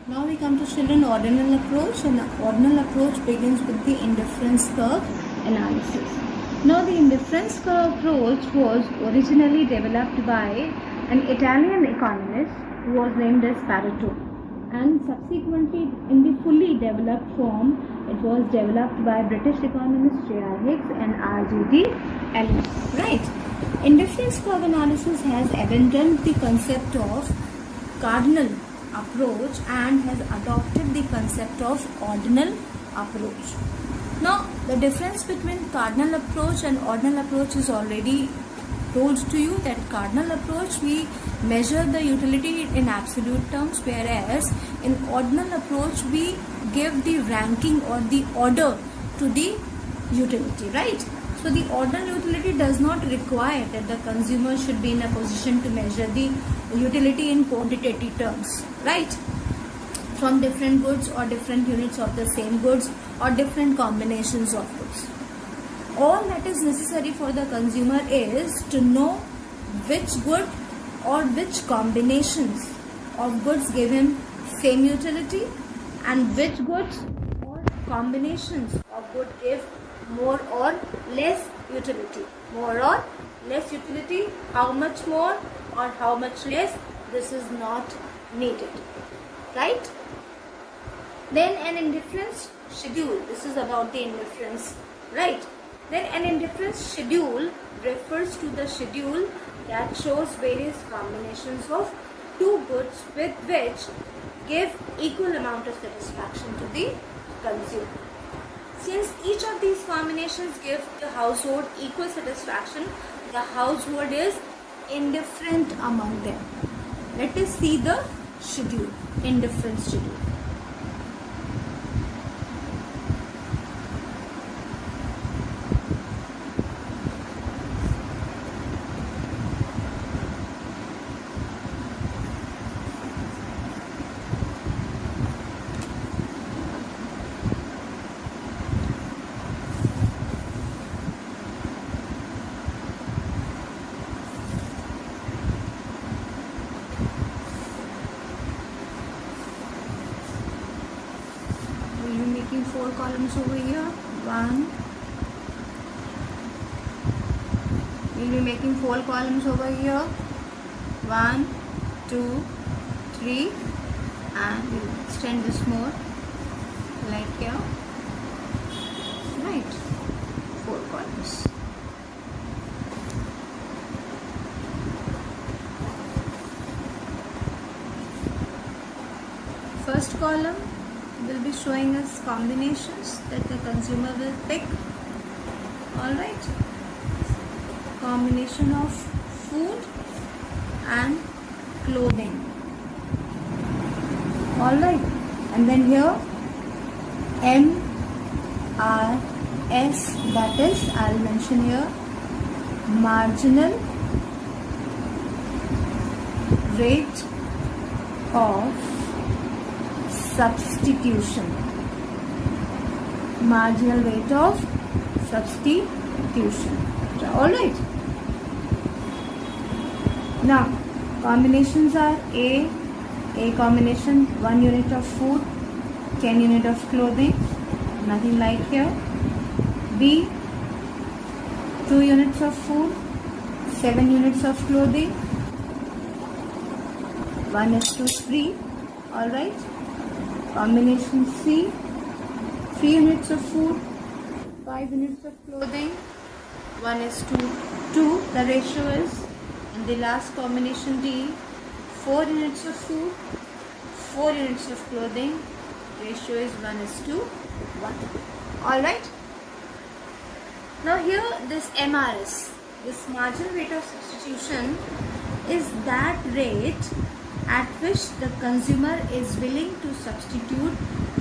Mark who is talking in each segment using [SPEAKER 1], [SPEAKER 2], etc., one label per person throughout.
[SPEAKER 1] Now we come to children ordinal approach, and the ordinal approach begins with the indifference curve analysis. Now the indifference curve approach was originally developed by an Italian economist who was named as Pareto, and subsequently in the fully developed form it was developed by British economists J.R. Hicks and R.G.D. Allen. Right. Indifference curve analysis has abandoned the concept of cardinal approach and has adopted the concept of ordinal approach. Now, the difference between cardinal approach and ordinal approach is already told to you that cardinal approach we measure the utility in absolute terms, whereas in ordinal approach we give the ranking or the order to the utility, right? So the ordinal utility does not require that the consumer should be in a position to measure the utility in quantitative terms, right? From different goods or different units of the same goods or different combinations of goods. All that is necessary for the consumer is to know which good or which combinations of goods give him same utility and which goods or combinations of good give more or less utility. More or less utility, how much more or how much less, this is not needed, right? Then an indifference schedule, this is about the indifference, right? Then an indifference schedule refers to the schedule that shows various combinations of two goods with which give equal amount of satisfaction to the consumer. Since each of these combinations give the household equal satisfaction, the household is indifferent among them. Let us see the schedule, indifference schedule. Making 4 columns over here. 1. We'll be making 4 columns over here. 1, 2, 3, and we'll extend this more like here. Right. 4 columns. First column will be showing us combinations that the consumer will pick. Alright, combination of food and clothing. Alright, and then here MRS, that is, I'll mention here, marginal rate of substitution. Marginal rate of substitution. Alright. Now, combinations are A combination, 1 unit of food, 10 unit of clothing, nothing like here. B, 2 units of food, 7 units of clothing, 1:3. Alright. Combination C, 3 units of food, 5 units of clothing, 1:2 the ratio is. And the last combination D, 4 units of food, 4 units of clothing, ratio is 1:1. Alright. Now here this MRS, this marginal rate of substitution, is that rate at which the consumer is willing to substitute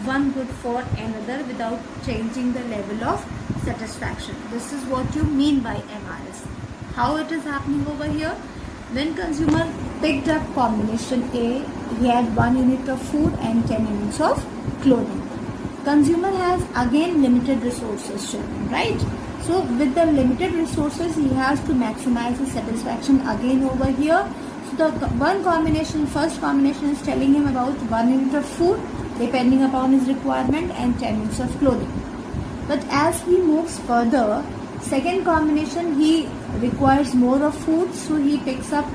[SPEAKER 1] one good for another without changing the level of satisfaction. This is what you mean by MRS. How it is happening over here? When consumer picked up combination A, he had 1 unit of food and 10 units of clothing. Consumer has again limited resources, children, right? So with the limited resources, he has to maximize his satisfaction again over here. So the first combination is telling him about 1 unit of food depending upon his requirement and 10 units of clothing. But as he moves further, second combination, he requires more of food, so he picks up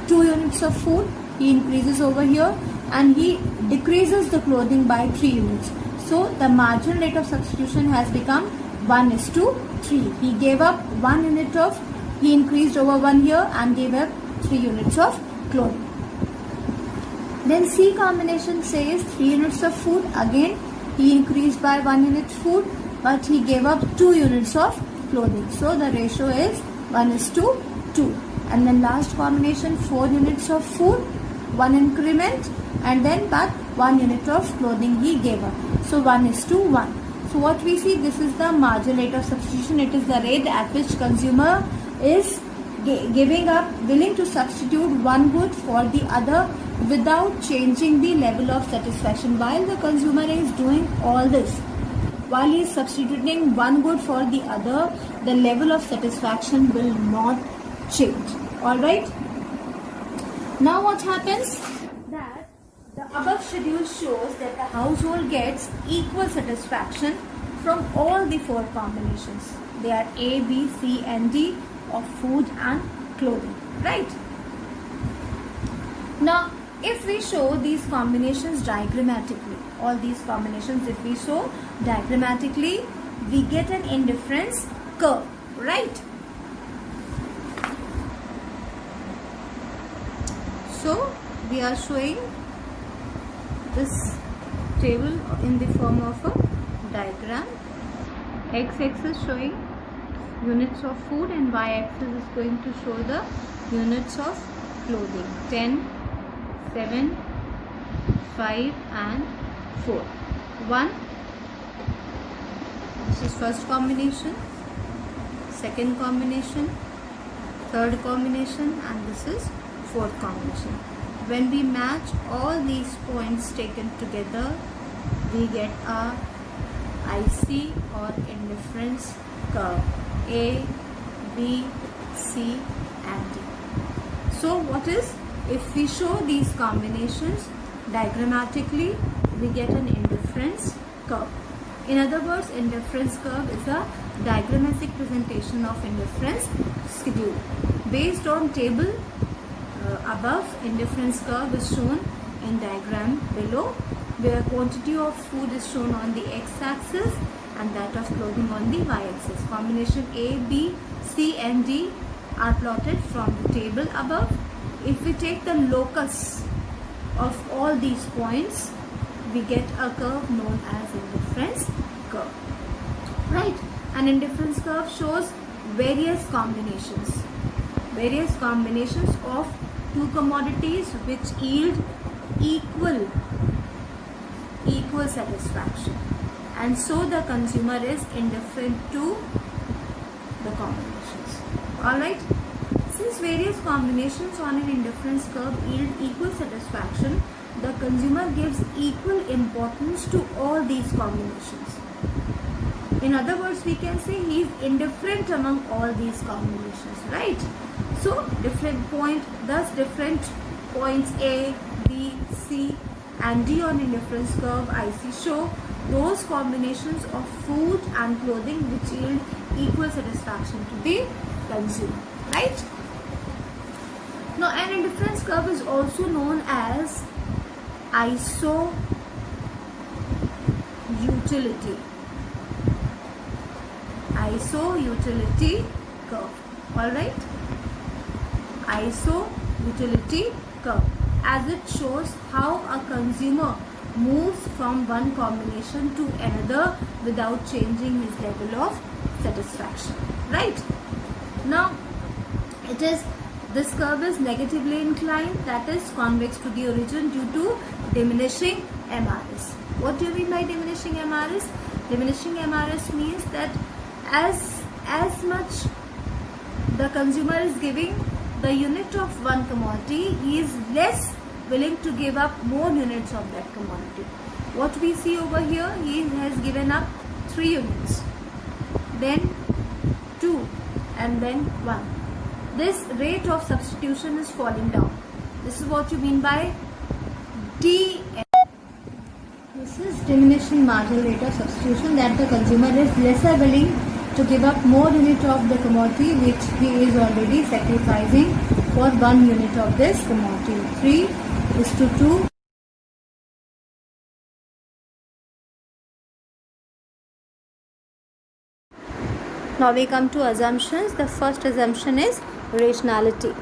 [SPEAKER 1] 2 units of food. He increases over here and he decreases the clothing by 3 units. So the marginal rate of substitution has become 1:3. He gave up 1 unit of, he increased over 1 here and gave up 3 units of clothing. Then C combination says 3 units of food. Again, he increased by 1 unit food, but he gave up 2 units of clothing. So the ratio is 1:2. And then last combination, 4 units of food, 1 increment, and then but 1 unit of clothing he gave up. So 1:1. So what we see, this is the marginal rate of substitution. It is the rate at which consumer is giving up, willing to substitute one good for the other without changing the level of satisfaction. While the consumer is doing all this, while he is substituting one good for the other, the level of satisfaction will not change. Alright? Now what happens? That the above schedule shows that the household gets equal satisfaction from all the 4 combinations. They are A, B, C and D of food and clothing. Right? Now, if we show these combinations diagrammatically, all these combinations if we show diagrammatically, we get an indifference curve. Right? So, we are showing this table in the form of a diagram. X-axis showing units of food and y-axis is going to show the units of clothing. 10, 7, 5 and 4. 1. This is first combination, second combination, third combination and this is fourth combination. When we match all these points taken together, we get a IC or indifference curve. A, B, C and D. So what is, if we show these combinations diagrammatically, we get an indifference curve. In other words, indifference curve is a diagrammatic presentation of indifference schedule. Based on table above, indifference curve is shown in diagram below, where quantity of food is shown on the x-axis and that of clothing on the y-axis. Combination A, B, C and D are plotted from the table above. If we take the locus of all these points, we get a curve known as indifference curve. Right? An indifference curve shows various combinations of 2 commodities which yield equal satisfaction, and so the consumer is indifferent to the combinations. Alright, since various combinations on an indifference curve yield equal satisfaction, the consumer gives equal importance to all these combinations. In other words, we can say he is indifferent among all these combinations, right? So different points A, B, C and D on indifference curve IC show those combinations of food and clothing which yield equal satisfaction to the consumer, right? Now, an indifference curve is also known as iso utility curve. Alright, iso utility curve, as it shows how a consumer moves from one combination to another without changing his level of satisfaction. Right? Now, this curve is negatively inclined, that is convex to the origin due to diminishing MRS. What do you mean by diminishing MRS? Diminishing MRS means that as much the consumer is giving the unit of one commodity, he is less willing to give up more units of that commodity. What we see over here, he has given up 3 units, then 2 and then 1. This rate of substitution is falling down. This is what you mean by D. This is diminishing marginal rate of substitution, that the consumer is lesser willing to give up more unit of the commodity which he is already sacrificing for 1 unit of this commodity. 3:2. Now we come to assumptions. The first assumption is rationality.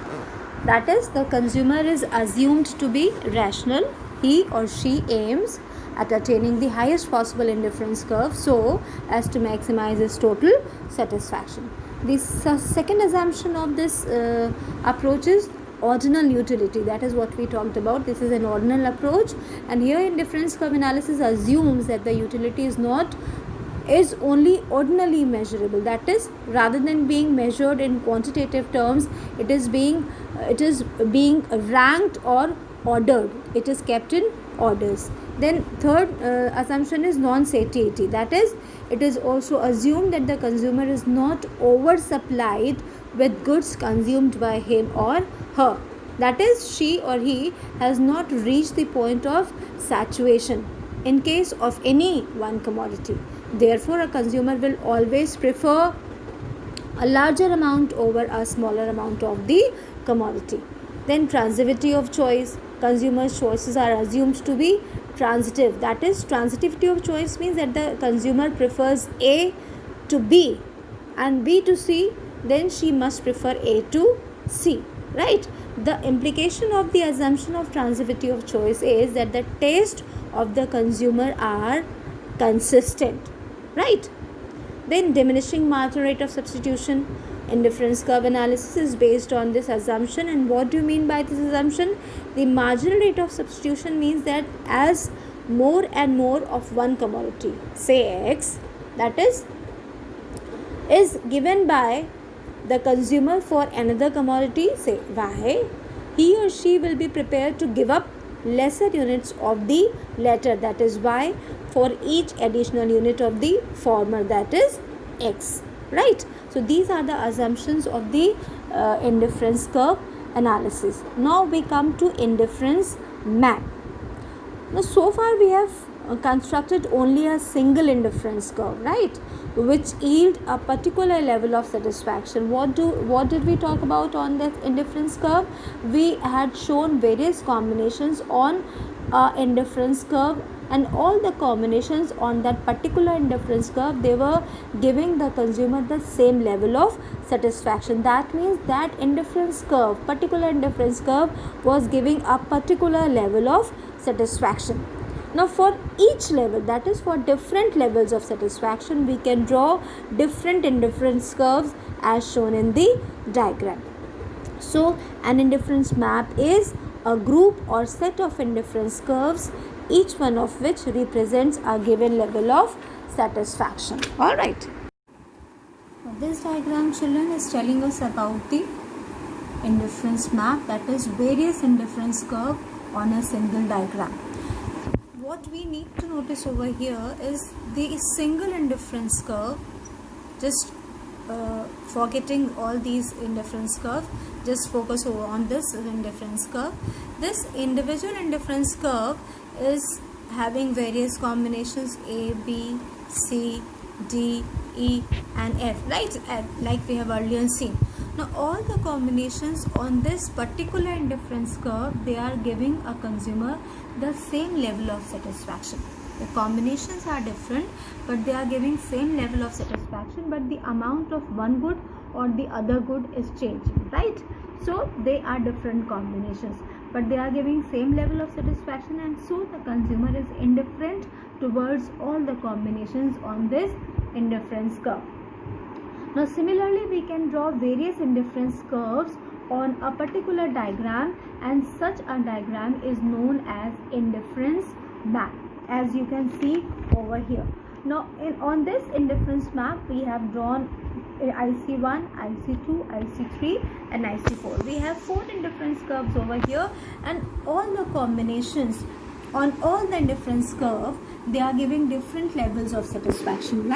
[SPEAKER 1] That is, the consumer is assumed to be rational. He or she aims at attaining the highest possible indifference curve so as to maximize his total satisfaction. The second assumption of this approach is ordinal utility. That is what we talked about. This is an ordinal approach, and here indifference curve analysis assumes that the utility is only ordinally measurable. That is, rather than being measured in quantitative terms, it is being ranked or ordered. It is kept in orders. Then third assumption is non-satiety. That is, it is also assumed that the consumer is not oversupplied with goods consumed by him or her. That is, she or he has not reached the point of saturation in case of any one commodity. Therefore, a consumer will always prefer a larger amount over a smaller amount of the commodity. Then transitivity of choice. Consumers' choices are assumed to be transitive. That is, transitivity of choice means that the consumer prefers A to B and B to C, then she must prefer A to C, right? The implication of the assumption of transitivity of choice is that the taste of the consumer are consistent, right? Then diminishing marginal rate of substitution. Indifference curve analysis is based on this assumption. And what do you mean by this assumption? The marginal rate of substitution means that as more and more of one commodity, say X, that is given by the consumer for another commodity, say Y, he or she will be prepared to give up lesser units of the latter, that is Y, for each additional unit of the former, that is X, right? So these are the assumptions of the indifference curve analysis. Now we come to indifference map. Now so far we have constructed only a single indifference curve, right, which yield a particular level of satisfaction. What did we talk about on that indifference curve? We had shown various combinations on indifference curve, and all the combinations on that particular indifference curve, they were giving the consumer the same level of satisfaction. That means that particular indifference curve was giving a particular level of satisfaction. Now for each level, that is for different levels of satisfaction, we can draw different indifference curves as shown in the diagram. So an indifference map is a group or set of indifference curves, each one of which represents a given level of satisfaction. All right. This diagram, children, is telling us about the indifference map, that is various indifference curve on a single diagram. What we need to notice over here is the single indifference curve. Just forgetting all these indifference curves, just focus on this indifference curve. This individual indifference curve is having various combinations A, B, C, D, E and F, right, like we have earlier seen. Now all the combinations on this particular indifference curve, they are giving a consumer the same level of satisfaction. The combinations are different, but they are giving same level of satisfaction, but the amount of one good or the other good is changing, right? So they are different combinations, but they are giving same level of satisfaction, and so the consumer is indifferent towards all the combinations on this indifference curve. Now similarly, we can draw various indifference curves on a particular diagram, and such a diagram is known as indifference map, as you can see over here. Now on this indifference map, we have drawn IC1, IC2, IC3 and IC4. We have 4 indifference curves over here, and all the combinations on all the indifference curve, they are giving different levels of satisfaction.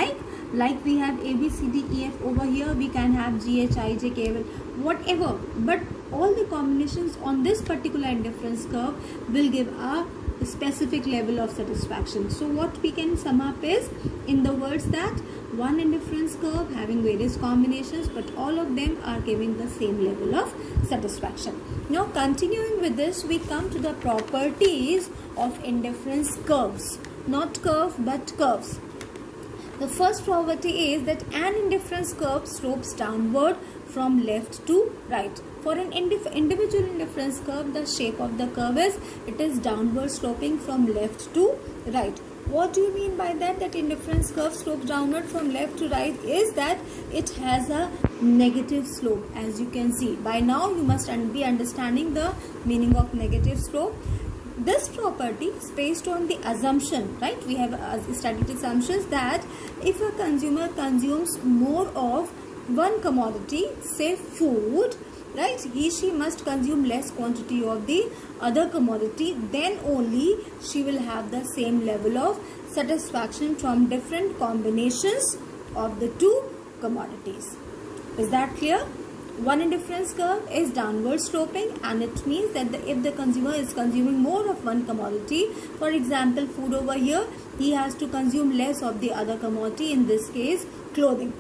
[SPEAKER 1] Like we have A, B, C, D, E, F over here, we can have G, H, I, J, K, L, whatever, but all the combinations on this particular indifference curve will give a specific level of satisfaction. So what we can sum up is, in the words, that one indifference curve having various combinations, but all of them are giving the same level of satisfaction. Now continuing with this, we come to the properties of indifference curves. Not curve but curves. The first property is that an indifference curve slopes downward from left to right. For an individual indifference curve, the shape of the curve is, it is downward sloping from left to right. What do you mean by that? That indifference curve slopes downward from left to right is that it has a negative slope. As you can see, by now you must be understanding the meaning of negative slope. This property is based on the assumption, right? We have studied assumptions that if a consumer consumes more of one commodity, say food, right, she must consume less quantity of the other commodity, then only she will have the same level of satisfaction from different combinations of the two commodities. Is that clear? One indifference curve is downward sloping, and it means that if the consumer is consuming more of one commodity, for example food over here, he has to consume less of the other commodity, in this case clothing.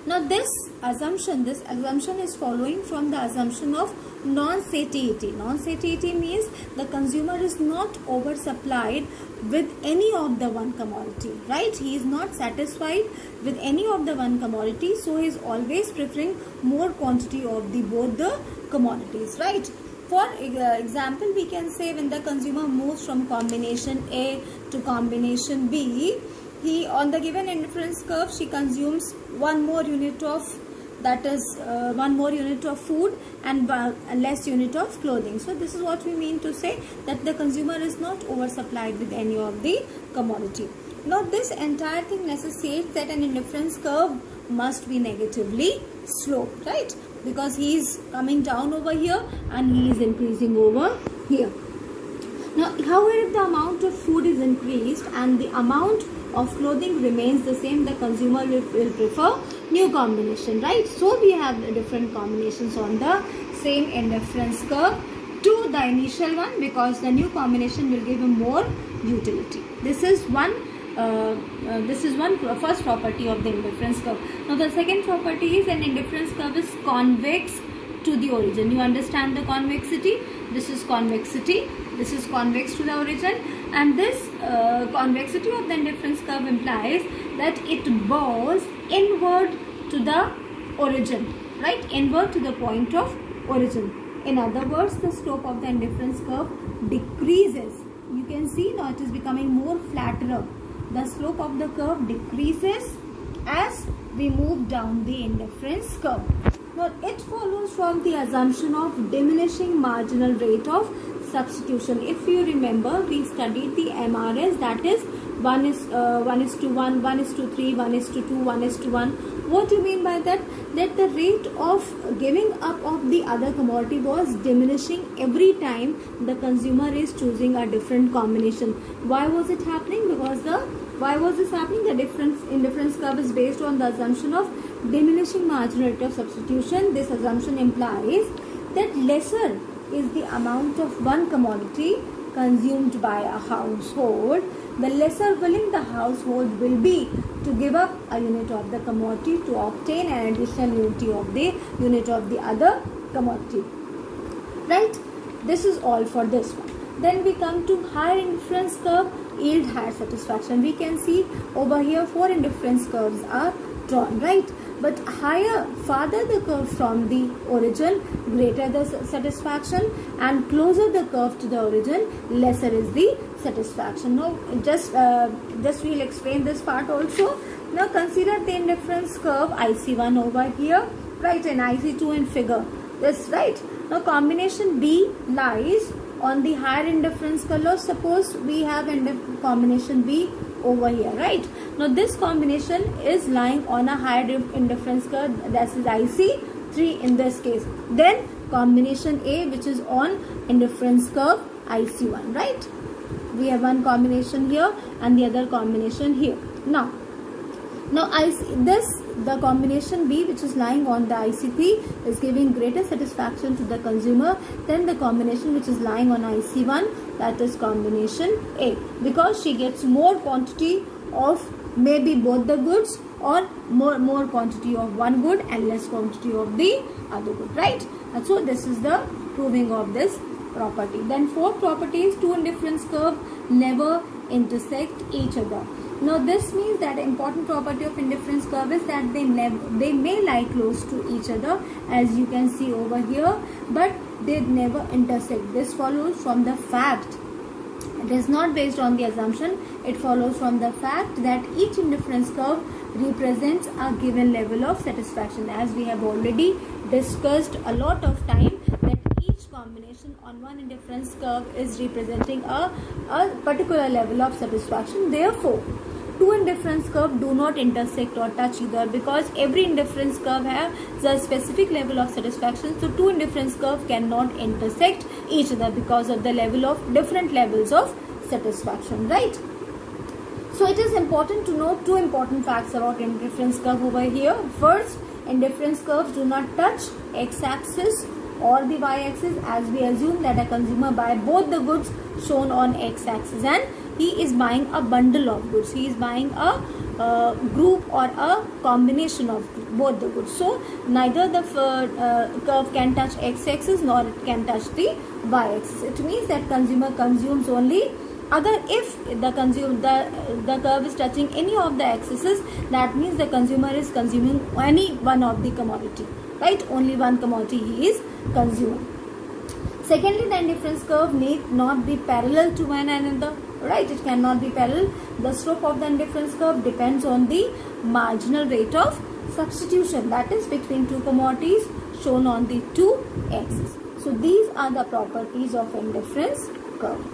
[SPEAKER 1] Now this assumption is following from the assumption of non-satiety. Non-satiety means the consumer is not oversupplied with any of the one commodity, right? He is not satisfied with any of the one commodity, so he is always preferring more quantity of the both the commodities, right? For example, we can say when the consumer moves from combination A to combination B, he, on the given indifference curve, she consumes one more unit of, that is one more unit of food and less unit of clothing. So this is what we mean to say that the consumer is not oversupplied with any of the commodity. Now this entire thing necessitates that an indifference curve must be negatively sloped, right? Because he is coming down over here and he is increasing over here. Now, however, if the amount of food is increased and the amount of clothing remains the same, the consumer will prefer new combination, right? So we have different combinations on the same indifference curve to the initial one, because the new combination will give him more utility. This is one first property of the indifference curve. Now the second property is an indifference curve is convex to the origin. You understand the convexity? This is convexity. This is convex to the origin, and this convexity of the indifference curve implies that it bows inward to the origin, right? Inward to the point of origin. In other words, the slope of the indifference curve decreases. You can see now it is becoming more flatter. The slope of the curve decreases as we move down the indifference curve. Now it follows from the assumption of diminishing marginal rate of substitution. If you remember, we studied the MRS, that is 1 is to 1, 1 is to 3, 1 is to 2, 1 is to 1. What do you mean by that? That the rate of giving up of the other commodity was diminishing every time the consumer is choosing a different combination. Why was it happening? Because why was this happening? The indifference curve is based on the assumption of diminishing marginal rate of substitution. This assumption implies that lesser is the amount of one commodity consumed by a household, the lesser willing the household will be to give up a unit of the commodity to obtain an additional unit of the other commodity, right? This is all for this one. Then we come to higher indifference curve, yield higher satisfaction. We can see over here 4 indifference curves are drawn, right? But farther the curve from the origin, greater the satisfaction, and closer the curve to the origin, lesser is the satisfaction. Now just we'll explain this part also. Now consider the indifference curve IC1 over here, right, and IC2 in figure. This, right? Now combination B lies on the higher indifference curve. Suppose we have combination B over here, right? Now this combination is lying on a higher indifference curve, that is IC3 in this case. Then combination A, which is on indifference curve IC1, right? We have one combination here and the other combination here. Now I see this the combination B, which is lying on the IC3, is giving greater satisfaction to the consumer than the combination which is lying on IC1, that is combination A, because she gets more quantity of maybe both the goods, or more quantity of one good and less quantity of the other good, right? And so this is the proving of this property. Then fourth property is two indifference curve never intersect each other. Now this means that important property of indifference curve is that they may lie close to each other, as you can see over here, but they never intersect. This follows from the fact, it is not based on the assumption, it follows from the fact that each indifference curve represents a given level of satisfaction. As we have already discussed a lot of time, that each combination on one indifference curve is representing a particular level of satisfaction. Therefore, two indifference curve do not intersect or touch either, because every indifference curve has a specific level of satisfaction. So two indifference curve cannot intersect each other because of the level of different levels of satisfaction, right? So it is important to know two important facts about indifference curve over here. First, indifference curves do not touch x-axis or the y-axis, as we assume that a consumer buy both the goods shown on x-axis and he is buying a bundle of goods. He is buying a group or a combination of both the goods. So neither the curve can touch x-axis nor it can touch the y-axis. It means that consumer consumes only if the curve is touching any of the axes, that means the consumer is consuming any one of the commodity, right? Only one commodity he is consuming. Secondly, the indifference curve need not be parallel to one another, right? It cannot be parallel. The slope of the indifference curve depends on the marginal rate of substitution, that is between two commodities shown on the two axes. So these are the properties of indifference curve.